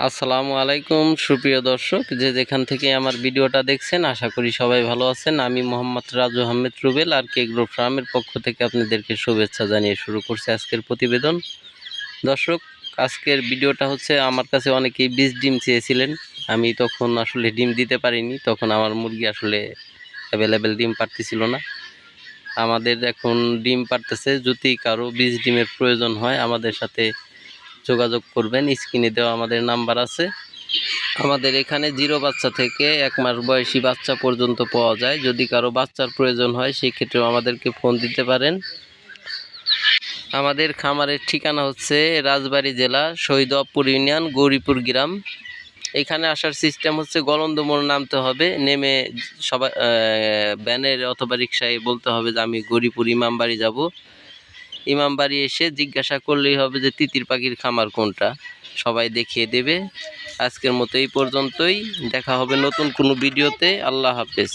আসসালামু আলাইকুম সুপ্রিয় দর্শক, যে যেখান থেকে আমার ভিডিওটা দেখছেন আশা করি সবাই ভালো আছেন। আমি মোহাম্মদ রাজু আহমেদ রুবেল আর কে গ্রো ফার্মের পক্ষ থেকে আপনাদেরকে শুভেচ্ছা জানিয়ে শুরু করছি আজকের প্রতিবেদন। দর্শক, আজকের ভিডিওটা হচ্ছে, আমার কাছে অনেকেই বীজ ডিম চেয়েছিলেন। আমি তখন আসলে ডিম দিতে পারিনি, তখন আমার মুরগি আসলে অ্যাভেলেবেল ডিম পারতেছিল না। আমাদের এখন ডিম পারতেছে। যদি কারো বীজ ডিমের প্রয়োজন হয় আমাদের সাথে যোগাযোগ করবেন, স্ক্রিনে দেওয়া আমাদের নাম্বার আছে। আমাদের এখানে 0 বাচ্চা থেকে 1 মাস বয়সী বাচ্চা পর্যন্ত পাওয়া যায়। যদি কারো বাচ্চার প্রয়োজন হয় সেই ক্ষেত্রেও আমাদেরকে ফোন দিতে পারেন। আমাদের খামারের ঠিকানা হচ্ছে রাজবাড়ী জেলা শহীদপুর ইউনিয়ন গৌরীপুর গ্রাম। এখানে আসার সিস্টেম হচ্ছে গলন্দ মোড় নামতে হবে, নেমে সবাই ভ্যানের অথবা রিক্সায় বলতে হবে যে আমি গৌরীপুর ইমামবাড়ি যাব। ইমামবাড়ি এসে জিজ্ঞাসা করলেই হবে যে তিতির পাখির খামার কোনটা, সবাই দেখিয়ে দেবে। আজকের মতো এই পর্যন্তই, দেখা হবে নতুন কোনো ভিডিওতে। আল্লাহ হাফেজ।